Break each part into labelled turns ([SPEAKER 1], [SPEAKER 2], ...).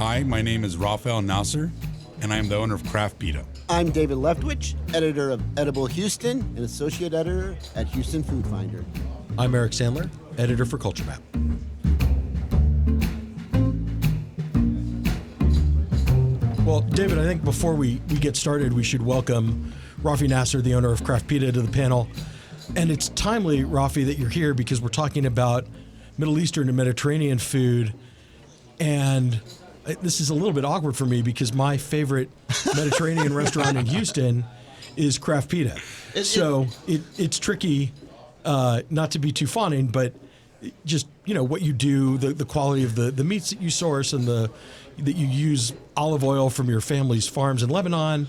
[SPEAKER 1] Hi, my name is Rafael Nasser, and I am the owner of Craft Pita.
[SPEAKER 2] I'm David Leftwich, editor of Edible Houston and associate editor at Houston Food Finder.
[SPEAKER 3] I'm Eric Sandler, editor for Culture Map. Well, David, I think before we get started, we should welcome Rafi Nasser, the owner of Craft Pita, to the panel. And it's timely, Rafi, that you're here because we're talking about Middle Eastern and Mediterranean food. And this is a little bit awkward for me because my favorite Mediterranean restaurant in Houston is Craft Pita. It's tricky, not to be too fawning, but just, you know, what you do, the quality of the meats that you source and that you use olive oil from your family's farms in Lebanon.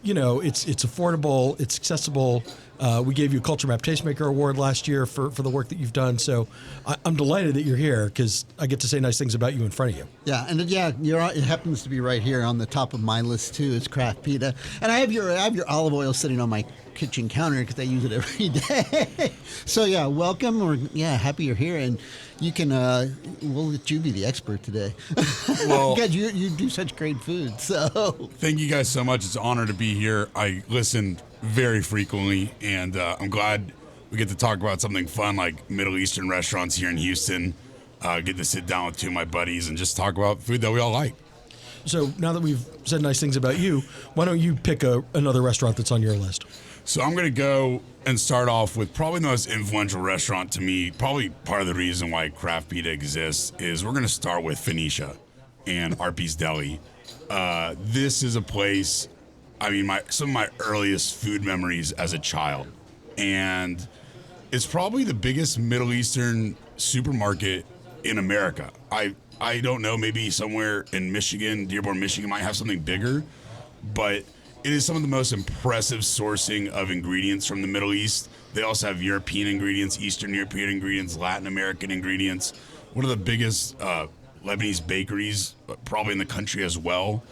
[SPEAKER 3] You know, it's affordable, it's accessible. We gave you a Culture Map Tastemaker Award last year for the work that you've done. So I'm delighted that you're here because I get to say nice things about you in front of you.
[SPEAKER 2] Yeah, and it happens to be right here on the top of my list too. Is Craft Pita, and I have your olive oil sitting on my kitchen counter because I use it every day. So yeah, welcome. Happy you're here, and you can. We'll let you be the expert today.
[SPEAKER 1] Well,
[SPEAKER 2] because you do such great food. So
[SPEAKER 1] thank you guys so much. It's an honor to be here. I listen very frequently, and I'm glad we get to talk about something fun like Middle Eastern restaurants here in Houston. Get to sit down with two of my buddies and just talk about food that we all like.
[SPEAKER 3] So now that we've said nice things about you, why don't you pick another restaurant that's on your list?
[SPEAKER 1] So I'm going to go and start off with probably the most influential restaurant to me. Probably part of the reason why Craft Pita exists is we're going to start with Phoenicia and Arpie's Deli. This is a place, I mean, some of my earliest food memories as a child. And it's probably the biggest Middle Eastern supermarket in America. I don't know, maybe somewhere in Michigan, Dearborn, Michigan might have something bigger, but it is some of the most impressive sourcing of ingredients from the Middle East. They also have European ingredients, Eastern European ingredients, Latin American ingredients. One of the biggest Lebanese bakeries probably in the country as well.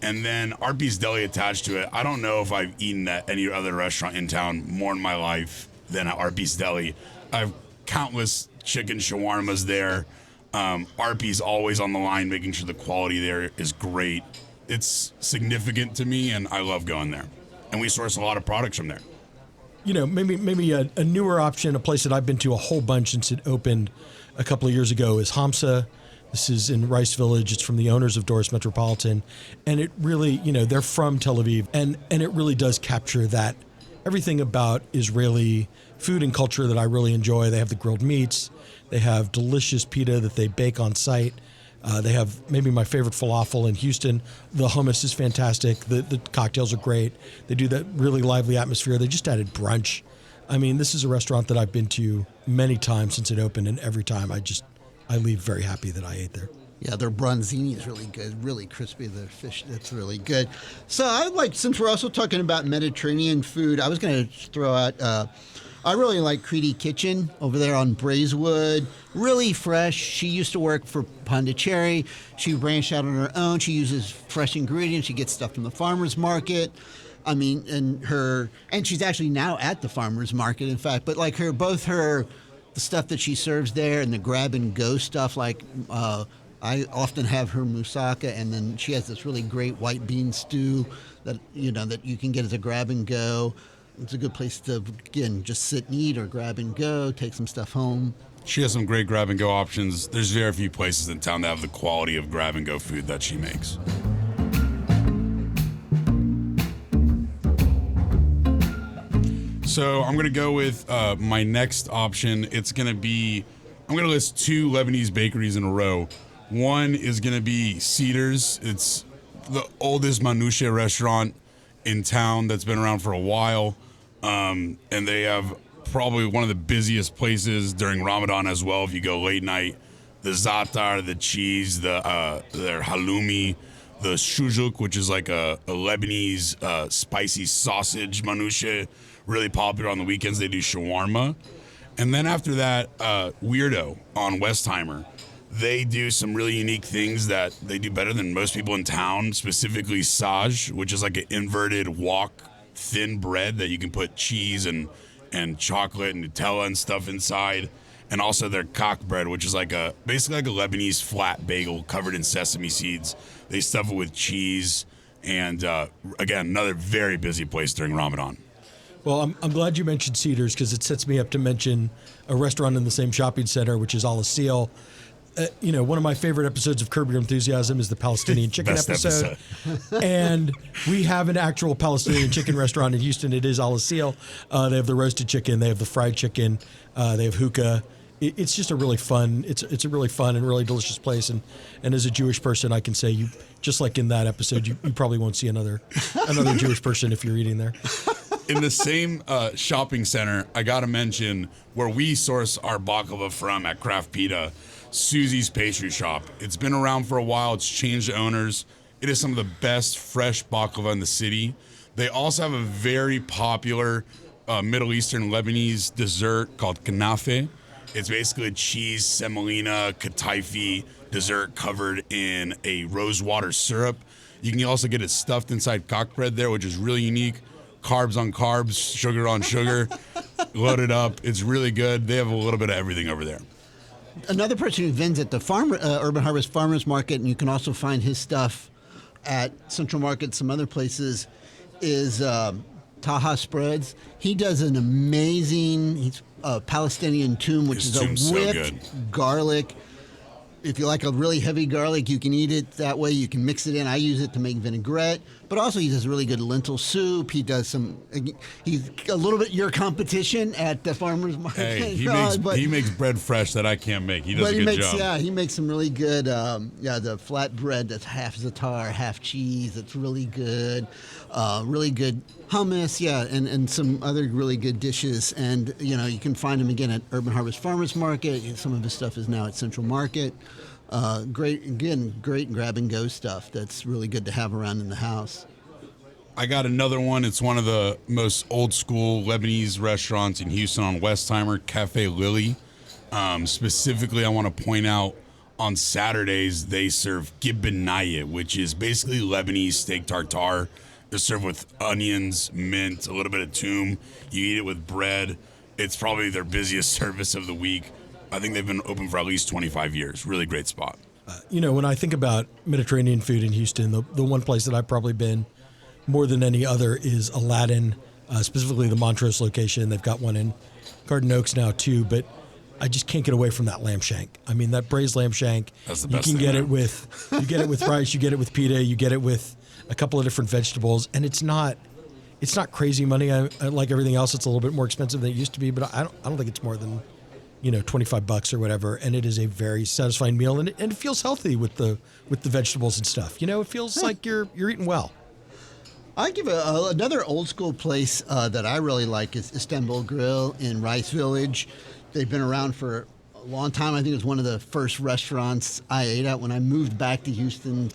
[SPEAKER 1] And then Arpie's Deli attached to it. I don't know if I've eaten at any other restaurant in town more in my life than at Arpie's Deli. I have countless chicken shawarmas there. Arpie's always on the line, making sure the quality there is great. It's significant to me, and I love going there. And we source a lot of products from there.
[SPEAKER 3] You know, maybe a newer option, a place that I've been to a whole bunch since it opened a couple of years ago is Hamsa. This is in Rice Village. It's from the owners of Doris Metropolitan. And it really, you know, they're from Tel Aviv. And it really does capture that, everything about Israeli food and culture that I really enjoy. They have the grilled meats. They have delicious pita that they bake on site. They have maybe my favorite falafel in Houston. The hummus is fantastic. The cocktails are great. They do that really lively atmosphere. They just added brunch. I mean, this is a restaurant that I've been to many times since it opened, and every time I leave very happy that I ate there.
[SPEAKER 2] yeah, their bronzini is really good, really crispy. Their fish, that's really good. So I like, since we're also talking about Mediterranean food, I was going to throw out. I really like Creedy Kitchen over there on Braeswood. Really fresh. She used to work for Pondicherry. She branched out on her own. She uses fresh ingredients. She gets stuff from the farmer's market. I mean, and she's actually now at the farmer's market, in fact. But like the stuff that she serves there and the grab and go stuff, like I often have her moussaka, and then she has this really great white bean stew that you can get as a grab and go. It's a good place to, again, just sit and eat or grab and go, take some stuff home.
[SPEAKER 1] She has some great grab and go options. There's very few places in town that have the quality of grab and go food that she makes. So I'm going to go with my next option. I'm going to list two Lebanese bakeries in a row. One is going to be Cedars. It's the oldest manouche restaurant in town that's been around for a while. And they have probably one of the busiest places during Ramadan as well. If you go late night, the za'atar, the cheese, their halloumi, the shujuk, which is like a Lebanese spicy sausage manouche, really popular on the weekends. They do shawarma. And then after that, Weirdo on Westheimer. They do some really unique things that they do better than most people in town, specifically saj, which is like an inverted wok thin bread that you can put cheese and chocolate and Nutella and stuff inside. and also their cock bread, which is basically like a Lebanese flat bagel covered in sesame seeds. They stuff it with cheese, and again, another very busy place during Ramadan.
[SPEAKER 3] Well, I'm glad you mentioned Cedars because it sets me up to mention a restaurant in the same shopping center, which is Al Asil. One of my favorite episodes of Curb Your Enthusiasm is the Palestinian chicken
[SPEAKER 1] Best
[SPEAKER 3] episode. And we have an actual Palestinian chicken restaurant in Houston. It is Al Asil. They have the roasted chicken. They have the fried chicken. They have hookah. It's just a really fun. It's a really fun and really delicious place. And as a Jewish person, I can say you just like in that episode, you probably won't see another Jewish person if you're eating there.
[SPEAKER 1] In the same shopping center, I got to mention where we source our baklava from at Craft Pita, Susie's Pastry Shop. It's been around for a while. It's changed owners. It is some of the best fresh baklava in the city. They also have a very popular Middle Eastern Lebanese dessert called kanafe. It's basically a cheese semolina kataifi dessert covered in a rosewater syrup. You can also get it stuffed inside cock bread there, which is really unique. Carbs on carbs, sugar on sugar, loaded up. It's really good. They have a little bit of everything over there.
[SPEAKER 2] Another person who vends at the Urban Harvest Farmers Market, and you can also find his stuff at Central Market, some other places, is Taha Spreads. He does an amazing Palestinian toum, which
[SPEAKER 1] His
[SPEAKER 2] is
[SPEAKER 1] toum's
[SPEAKER 2] a
[SPEAKER 1] so
[SPEAKER 2] whipped
[SPEAKER 1] good.
[SPEAKER 2] garlic. If you like a really heavy garlic, you can eat it that way. You can mix it in. I use it to make vinaigrette, but also he does really good lentil soup. He does he's a little bit your competition at the farmer's market.
[SPEAKER 1] Hey, he makes bread fresh that I can't make. He does a good job.
[SPEAKER 2] Yeah, he makes some really good, the flat bread that's half za'atar, half cheese. It's really good. Really good hummus, and some other really good dishes. And, you can find him again at Urban Harvest Farmers Market. Some of his stuff is now at Central Market. Great grab and go stuff that's really good to have around in the house.
[SPEAKER 1] I got another one. It's one of the most old school Lebanese restaurants in Houston on Westheimer, Cafe Lily. Specifically, I want to point out on Saturdays, they serve gibbenayeh, which is basically Lebanese steak tartare. They're served with onions, mint, a little bit of toum. You eat it with bread. It's probably their busiest service of the week. I think they've been open for at least 25 years. Really great spot.
[SPEAKER 3] When I think about Mediterranean food in Houston, the one place that I've probably been more than any other is Aladdin, specifically the Montrose location. They've got one in Garden Oaks now too, but I just can't get away from that lamb shank. I mean, that braised lamb shank.
[SPEAKER 1] That's the best
[SPEAKER 3] you can
[SPEAKER 1] thing
[SPEAKER 3] get
[SPEAKER 1] ever.
[SPEAKER 3] you get it with rice, you get it with pita, you get it with a couple of different vegetables, and it's not crazy money. I like everything else, it's a little bit more expensive than it used to be, but I don't think it's more than $25 or whatever, and it is a very satisfying meal, and it feels healthy with the vegetables and stuff. It feels like you're eating well.
[SPEAKER 2] I give another old school place that I really like is Istanbul Grill in Rice Village. They've been around for a long time. I think it was one of the first restaurants I ate at when I moved back to Houston.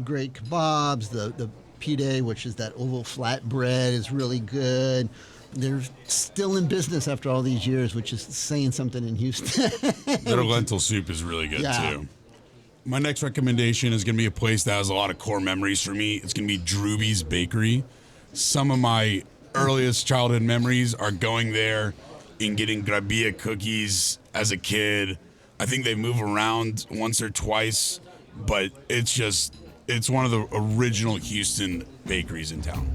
[SPEAKER 2] Great kebabs, the pide, which is that oval flatbread, is really good. They're still in business after all these years, which is saying something in Houston.
[SPEAKER 1] Their lentil soup is really good too. My next recommendation is going to be a place that has a lot of core memories for me. It's going to be Drooby's Bakery. Some of my earliest childhood memories are going there and getting grabia cookies as a kid. I think they move around once or twice, but it's one of the original Houston bakeries in town.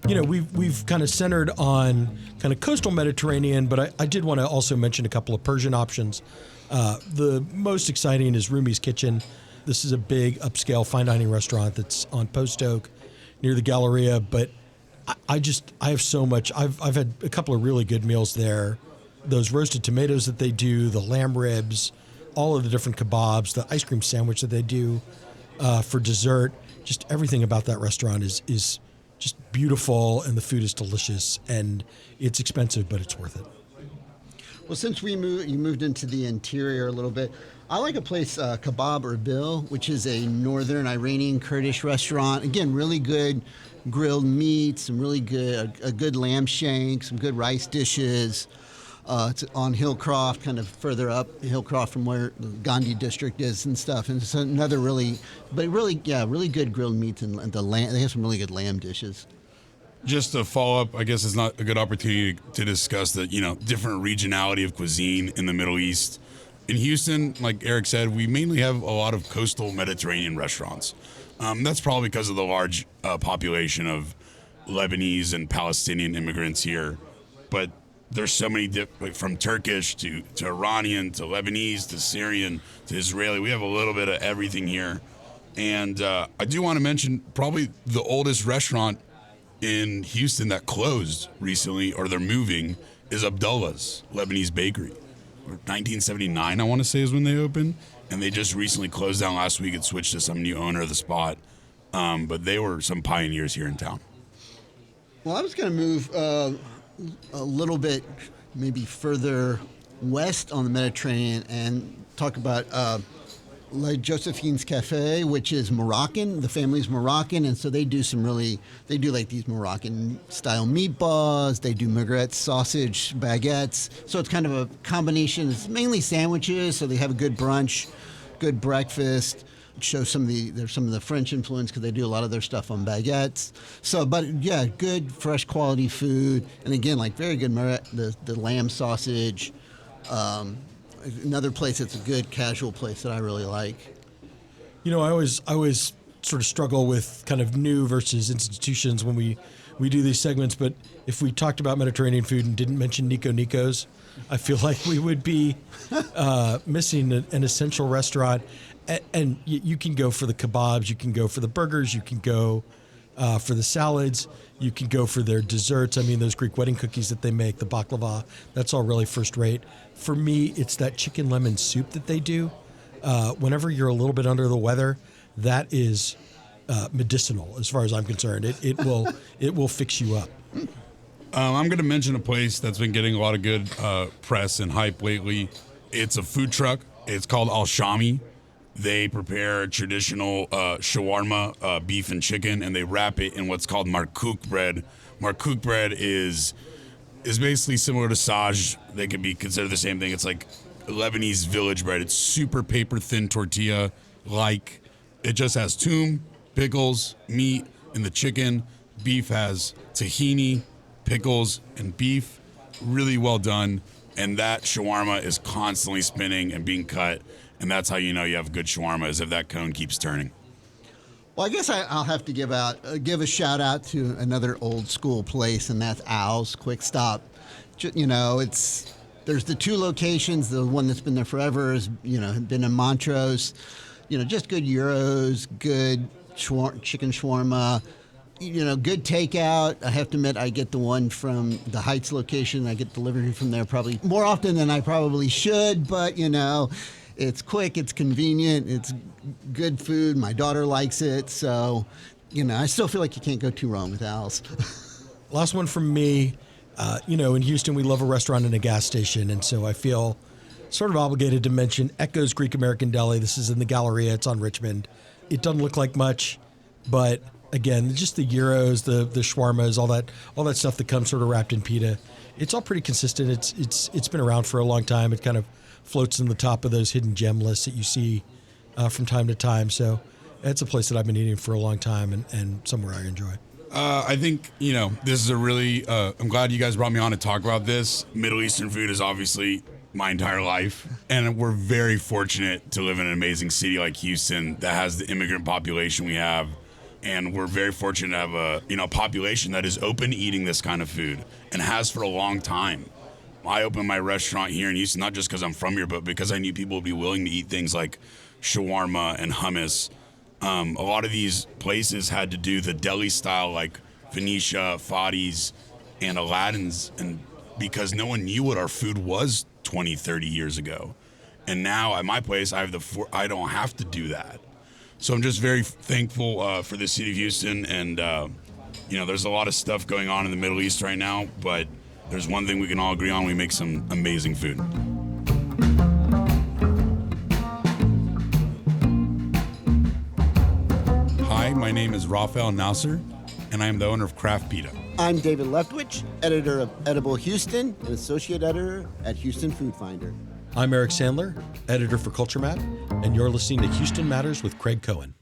[SPEAKER 3] We've kind of centered on kind of coastal Mediterranean, but I did want to also mention a couple of Persian options. The most exciting is Rumi's Kitchen. This is a big upscale fine dining restaurant that's on Post Oak near the Galleria, but I have so much. I've had a couple of really good meals there. Those roasted tomatoes that they do, the lamb ribs, all of the different kebabs, the ice cream sandwich that they do for dessert. Just everything about that restaurant is just beautiful, and the food is delicious, and it's expensive, but it's worth it.
[SPEAKER 2] Well, since you moved into the interior a little bit, I like a place, Kebab Erbil, which is a northern Iranian Kurdish restaurant. Again, really good grilled meat, some really good, a good lamb shank, some good rice dishes. It's on Hillcroft, kind of further up Hillcroft from where the Gandhi district is and stuff. And it's another really good grilled meats, and the lamb. They have some really good lamb dishes.
[SPEAKER 1] just to follow up, I guess it's not a good opportunity to discuss the, different regionality of cuisine in the Middle East. In Houston, like Eric said, we mainly have a lot of coastal Mediterranean restaurants. That's probably because of the large population of Lebanese and Palestinian immigrants here. But there's so many, from Turkish to Iranian to Lebanese to Syrian to Israeli. We have a little bit of everything here. And I do want to mention probably the oldest restaurant in Houston that closed recently, or they're moving, is Abdullah's Lebanese Bakery. 1979, I want to say, is when they opened. And they just recently closed down last week and switched to some new owner of the spot. But they were some pioneers here in town.
[SPEAKER 2] Well, I was going to move a little bit maybe further west on the Mediterranean and talk about La Josephine's Cafe, which is Moroccan. The family's Moroccan, and so they do like these Moroccan style meatballs. They do magrette sausage baguettes. So it's kind of a combination. It's mainly sandwiches, so they have a good brunch, good breakfast. Show some of the French influence because they do a lot of their stuff on baguettes. So, but yeah, good fresh quality food, and again, like very good the lamb sausage. Another place that's a good casual place that I really like.
[SPEAKER 3] I always sort of struggle with kind of new versus institutions when we do these segments. But if we talked about Mediterranean food and didn't mention Nico Nico's, I feel like we would be missing an essential restaurant. And you can go for the kebabs, you can go for the burgers, you can go for the salads, you can go for their desserts. I mean, those Greek wedding cookies that they make, the baklava, that's all really first rate. For me, it's that chicken lemon soup that they do. Whenever you're a little bit under the weather, that is medicinal as far as I'm concerned. It will fix you up.
[SPEAKER 1] I'm going to mention a place that's been getting a lot of good press and hype lately. It's a food truck. It's called Al Shami. They prepare traditional shawarma, beef and chicken, and they wrap it in what's called markook bread. Markook bread is basically similar to saj. They could be considered the same thing. It's like Lebanese village bread. It's super paper thin tortilla. It just has toom, pickles, meat, and the chicken. Beef has tahini, pickles, and beef. Really well done. And that shawarma is constantly spinning and being cut. And that's how you know you have good shawarma, is if that cone keeps turning.
[SPEAKER 2] Well, I guess I'll have to give a shout out to another old school place, and that's Al's Quick Stop. There's the two locations. The one that's been there forever has been in Montrose. Just good gyros, good chicken shawarma. Good takeout. I have to admit, I get the one from the Heights location. I get delivery from there probably more often than I probably should, but it's quick, it's convenient, it's good food. My daughter likes it, so I still feel like you can't go too wrong with Al's.
[SPEAKER 3] Last one from me. In Houston, we love a restaurant and a gas station, and so I feel sort of obligated to mention Echo's Greek American Deli. This is in the Galleria. It's on Richmond. It doesn't look like much, but again, just the gyros, the shawarmas, all that stuff that comes sort of wrapped in pita. It's all pretty consistent. It's been around for a long time. It kind of floats in the top of those hidden gem lists that you see from time to time. So it's a place that I've been eating for a long time and somewhere I enjoy.
[SPEAKER 1] I think, this is a really, I'm glad you guys brought me on to talk about this. Middle Eastern food is obviously my entire life. And we're very fortunate to live in an amazing city like Houston that has the immigrant population we have. And we're very fortunate to have a population that is open to eating this kind of food and has for a long time. I opened my restaurant here in Houston, not just because I'm from here, but because I knew people would be willing to eat things like shawarma and hummus. A lot of these places had to do the deli style, like Phoenicia, Fadi's, and Aladdin's, and because no one knew what our food was 20, 30 years ago. And now at my place, I don't have to do that. So I'm just very thankful for the city of Houston, and there's a lot of stuff going on in the Middle East right now, but there's one thing we can all agree on: we make some amazing food. Hi, my name is Rafael Nasser, and I am the owner of Craft Pita.
[SPEAKER 2] I'm David Leftwich, editor of Edible Houston and associate editor at Houston Food Finder.
[SPEAKER 3] I'm Eric Sandler, editor for Culture Map, and you're listening to Houston Matters with Craig Cohen.